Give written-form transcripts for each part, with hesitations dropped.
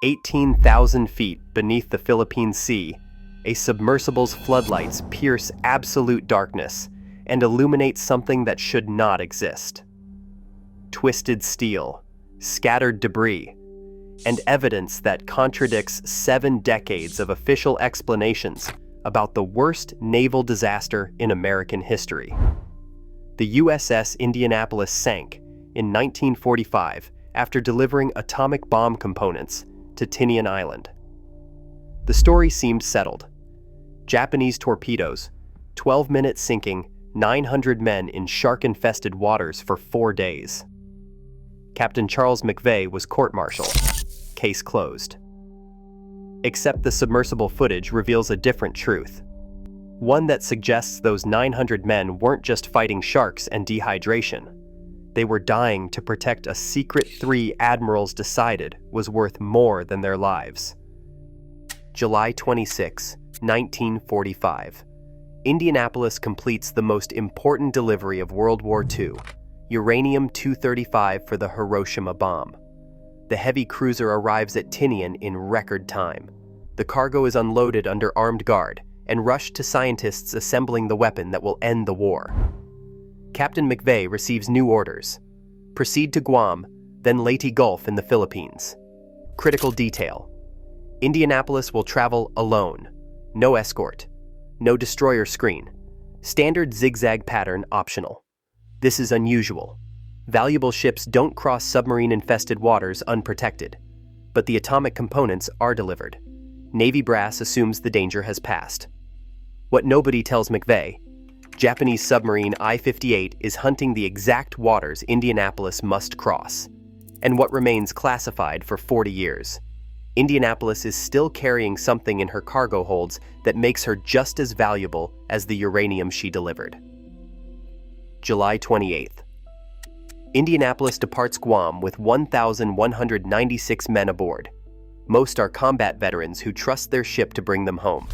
18,000 feet beneath the Philippine Sea, a submersible's floodlights pierce absolute darkness and illuminate something that should not exist. Twisted steel, scattered debris, and evidence that contradicts 7 decades of official explanations about the worst naval disaster in American history. The USS Indianapolis sank in 1945 after delivering atomic bomb components to Tinian Island. The story seemed settled. Japanese torpedoes, 12-minute sinking 900 men in shark-infested waters for 4 days. Captain Charles McVeigh was court-martialed. Case closed. Except the submersible footage reveals a different truth. One that suggests those 900 men weren't just fighting sharks and dehydration. They were dying to protect a secret 3 admirals decided was worth more than their lives. July 26, 1945. Indianapolis completes the most important delivery of World War II, uranium-235 for the Hiroshima bomb. The heavy cruiser arrives at Tinian in record time. The cargo is unloaded under armed guard and rushed to scientists assembling the weapon that will end the war. Captain McVeigh receives new orders. Proceed to Guam, then Leyte Gulf in the Philippines. Critical detail. Indianapolis will travel alone. No escort. No destroyer screen. Standard zigzag pattern optional. This is unusual. Valuable ships don't cross submarine-infested waters unprotected, but the atomic components are delivered. Navy brass assumes the danger has passed. What nobody tells McVeigh: Japanese submarine I-58 is hunting the exact waters Indianapolis must cross. And what remains classified for 40 years. Indianapolis is still carrying something in her cargo holds that makes her just as valuable as the uranium she delivered. July 28th. Indianapolis departs Guam with 1,196 men aboard. Most are combat veterans who trust their ship to bring them home.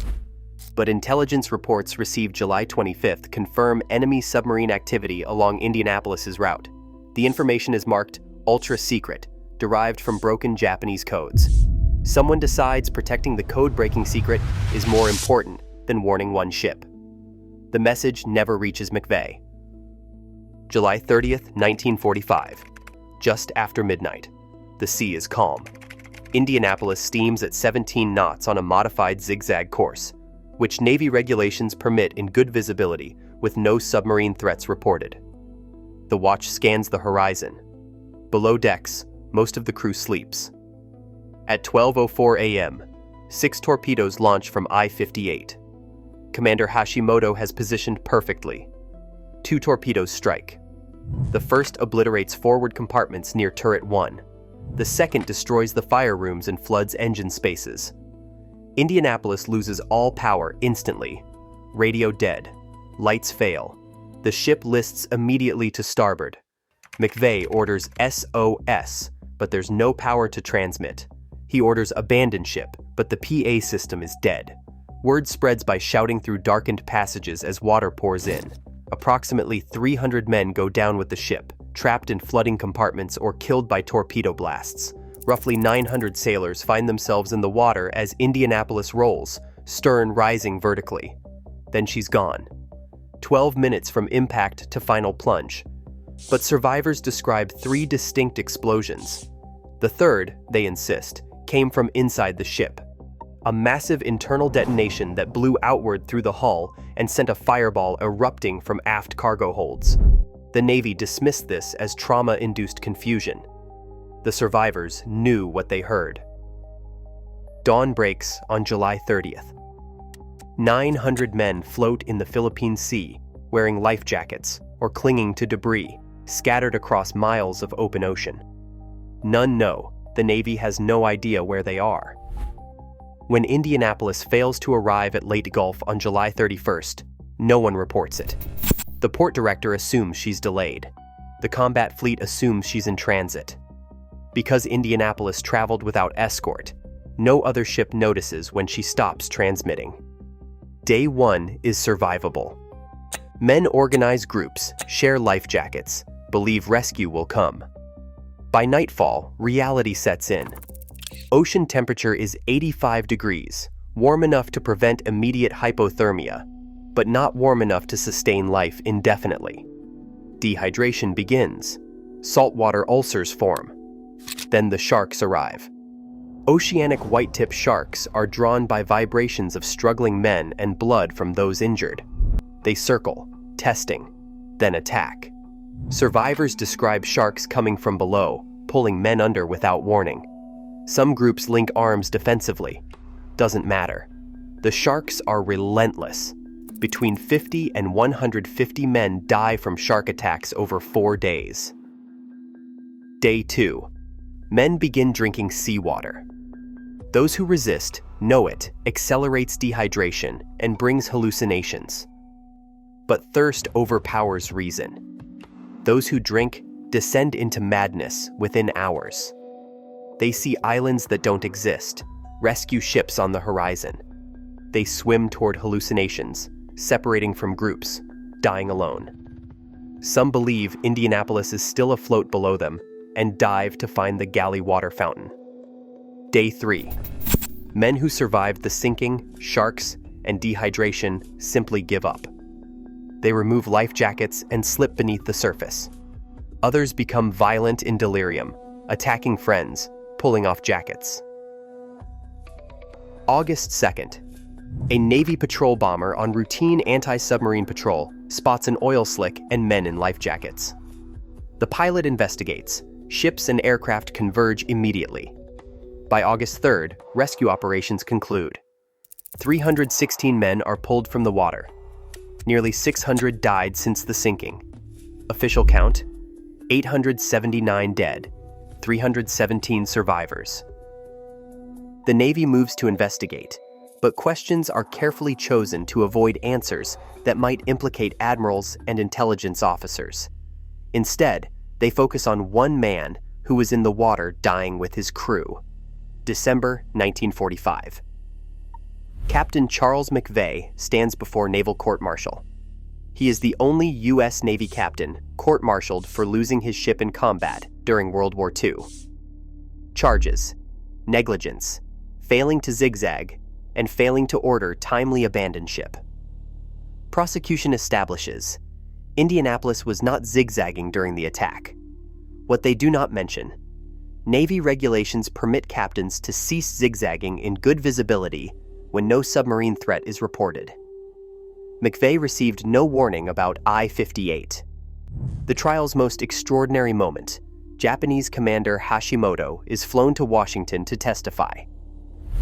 But intelligence reports received July 25th confirm enemy submarine activity along Indianapolis's route. The information is marked ultra-secret, derived from broken Japanese codes. Someone decides protecting the code-breaking secret is more important than warning one ship. The message never reaches McVeigh. July 30th, 1945. Just after midnight. The sea is calm. Indianapolis steams at 17 knots on a modified zigzag course, which Navy regulations permit in good visibility with no submarine threats reported. The watch scans the horizon. Below decks, most of the crew sleeps. At 12:04 a.m., 6 torpedoes launch from I-58. Commander Hashimoto has positioned perfectly. 2 torpedoes strike. The first obliterates forward compartments near turret 1. The second destroys the fire rooms and floods engine spaces. Indianapolis loses all power instantly. Radio dead. Lights fail. The ship lists immediately to starboard. McVeigh orders SOS, but there's no power to transmit. He orders abandon ship, but the PA system is dead. Word spreads by shouting through darkened passages as water pours in. Approximately 300 men go down with the ship, trapped in flooding compartments or killed by torpedo blasts. Roughly 900 sailors find themselves in the water as Indianapolis rolls, stern rising vertically. Then she's gone. 12 minutes from impact to final plunge. But survivors describe 3 distinct explosions. The third, they insist, came from inside the ship. A massive internal detonation that blew outward through the hull and sent a fireball erupting from aft cargo holds. The Navy dismissed this as trauma-induced confusion. The survivors knew what they heard. Dawn breaks on July 30th. 900 men float in the Philippine Sea, wearing life jackets or clinging to debris, scattered across miles of open ocean. None know. The Navy has no idea where they are. When Indianapolis fails to arrive at Leyte Gulf on July 31st, no one reports it. The port director assumes she's delayed. The combat fleet assumes she's in transit. Because Indianapolis traveled without escort, no other ship notices when she stops transmitting. Day 1 is survivable. Men organize groups, share life jackets, believe rescue will come. By nightfall, reality sets in. Ocean temperature is 85 degrees, warm enough to prevent immediate hypothermia, but not warm enough to sustain life indefinitely. Dehydration begins. Saltwater ulcers form. Then the sharks arrive. Oceanic white-tip sharks are drawn by vibrations of struggling men and blood from those injured. They circle, testing, then attack. Survivors describe sharks coming from below, pulling men under without warning. Some groups link arms defensively. Doesn't matter. The sharks are relentless. Between 50 and 150 men die from shark attacks over 4 days. Day 2. Men begin drinking seawater. Those who resist know it accelerates dehydration and brings hallucinations. But thirst overpowers reason. Those who drink descend into madness within hours. They see islands that don't exist, rescue ships on the horizon. They swim toward hallucinations, separating from groups, dying alone. Some believe Indianapolis is still afloat below them and dive to find the galley water fountain. Day 3. Men who survived the sinking, sharks, and dehydration simply give up. They remove life jackets and slip beneath the surface. Others become violent in delirium, attacking friends, pulling off jackets. August 2nd. A Navy patrol bomber on routine anti-submarine patrol spots an oil slick and men in life jackets. The pilot investigates. Ships and aircraft converge immediately. By August 3rd, rescue operations conclude. 316 men are pulled from the water. Nearly 600 died since the sinking. Official count: 879 dead, 317 survivors. The Navy moves to investigate, but questions are carefully chosen to avoid answers that might implicate admirals and intelligence officers. Instead, they focus on one man who was in the water dying with his crew. December 1945. Captain Charles McVeigh stands before naval court-martial. He is the only U.S. Navy captain court-martialed for losing his ship in combat during World War II. Charges: negligence, failing to zigzag, and failing to order timely abandoned ship. Prosecution establishes Indianapolis was not zigzagging during the attack. What they do not mention: Navy regulations permit captains to cease zigzagging in good visibility when no submarine threat is reported. McVeigh received no warning about I-58. The trial's most extraordinary moment: Japanese Commander Hashimoto is flown to Washington to testify.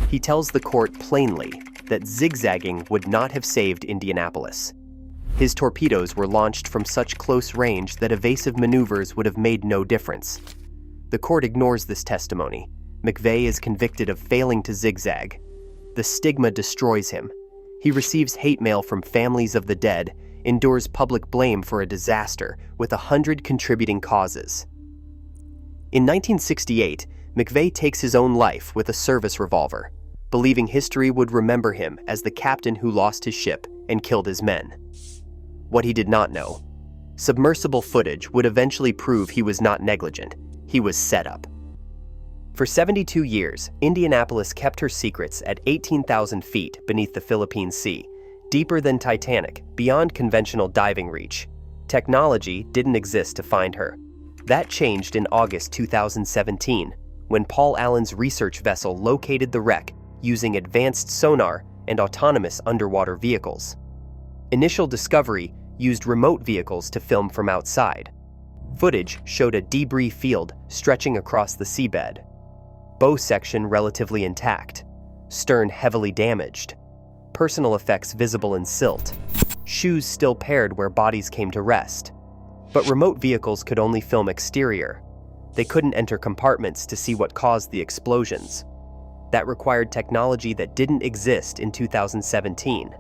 He tells the court plainly that zigzagging would not have saved Indianapolis. His torpedoes were launched from such close range that evasive maneuvers would have made no difference. The court ignores this testimony. McVeigh is convicted of failing to zigzag. The stigma destroys him. He receives hate mail from families of the dead, endures public blame for a disaster with 100 contributing causes. In 1968, McVeigh takes his own life with a service revolver, believing history would remember him as the captain who lost his ship and killed his men. What he did not know: submersible footage would eventually prove he was not negligent. He was set up. For 72 years, Indianapolis kept her secrets at 18,000 feet beneath the Philippine Sea, deeper than Titanic, beyond conventional diving reach. Technology didn't exist to find her. That changed in August 2017, when Paul Allen's research vessel located the wreck using advanced sonar and autonomous underwater vehicles. Initial discovery used remote vehicles to film from outside. Footage showed a debris field stretching across the seabed. Bow section relatively intact, stern heavily damaged, personal effects visible in silt, shoes still paired where bodies came to rest. But remote vehicles could only film exterior. They couldn't enter compartments to see what caused the explosions. That required technology that didn't exist in 2017.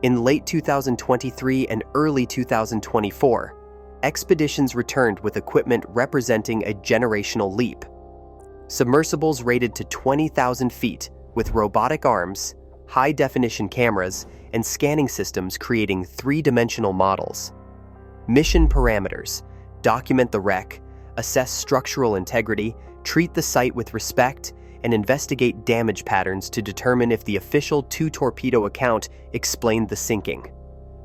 In late 2023 and early 2024, expeditions returned with equipment representing a generational leap. Submersibles rated to 20,000 feet with robotic arms, high-definition cameras, and scanning systems creating three-dimensional models. Mission parameters: document the wreck, assess structural integrity, treat the site with respect, and investigate damage patterns to determine if the official two-torpedo account explained the sinking.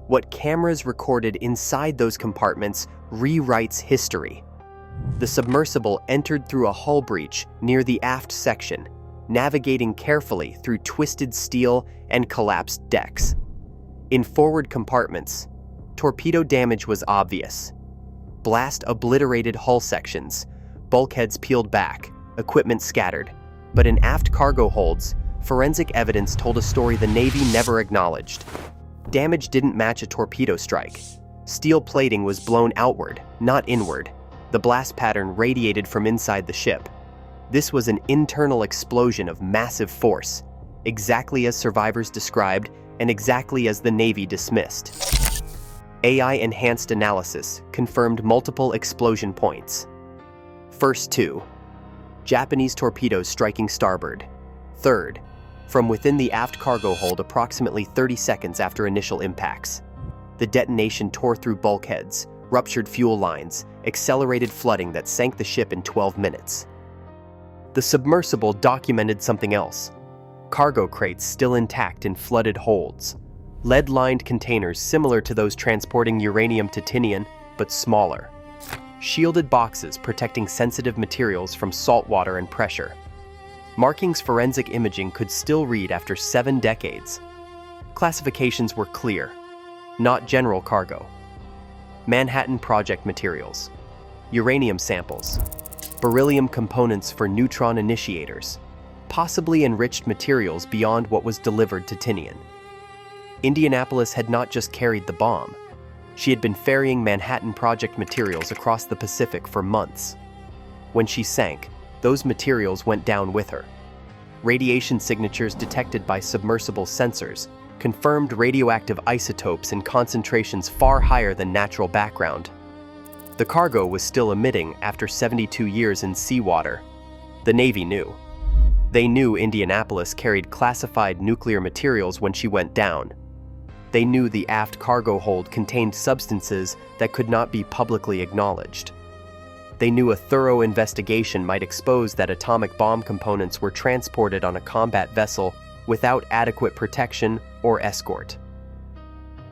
What cameras recorded inside those compartments rewrites history. The submersible entered through a hull breach near the aft section, navigating carefully through twisted steel and collapsed decks. In forward compartments, torpedo damage was obvious. Blast obliterated hull sections, bulkheads peeled back, equipment scattered. But in aft cargo holds, forensic evidence told a story the Navy never acknowledged. Damage didn't match a torpedo strike. Steel plating was blown outward, not inward. The blast pattern radiated from inside the ship. This was an internal explosion of massive force, exactly as survivors described and exactly as the Navy dismissed. AI-enhanced analysis confirmed multiple explosion points. First two, Japanese torpedoes striking starboard. Third, from within the aft cargo hold approximately 30 seconds after initial impacts. The detonation tore through bulkheads, ruptured fuel lines, accelerated flooding that sank the ship in 12 minutes. The submersible documented something else. Cargo crates still intact in flooded holds. Lead-lined containers similar to those transporting uranium to Tinian, but smaller. Shielded boxes protecting sensitive materials from salt water and pressure. Markings forensic imaging could still read after 7 decades. Classifications were clear. Not general cargo. Manhattan Project materials. Uranium samples. Beryllium components for neutron initiators. Possibly enriched materials beyond what was delivered to Tinian. Indianapolis had not just carried the bomb. She had been ferrying Manhattan Project materials across the Pacific for months. When she sank, those materials went down with her. Radiation signatures detected by submersible sensors confirmed radioactive isotopes in concentrations far higher than natural background. The cargo was still emitting after 72 years in seawater. The Navy knew. They knew Indianapolis carried classified nuclear materials when she went down. They knew the aft cargo hold contained substances that could not be publicly acknowledged. They knew a thorough investigation might expose that atomic bomb components were transported on a combat vessel without adequate protection or escort.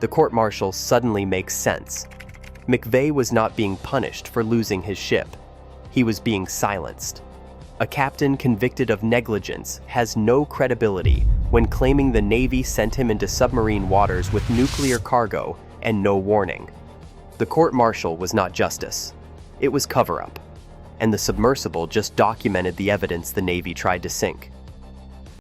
The court-martial suddenly makes sense. McVeigh was not being punished for losing his ship. He was being silenced. A captain convicted of negligence has no credibility when claiming the Navy sent him into submarine waters with nuclear cargo and no warning. The court-martial was not justice. It was cover-up. And the submersible just documented the evidence the Navy tried to sink.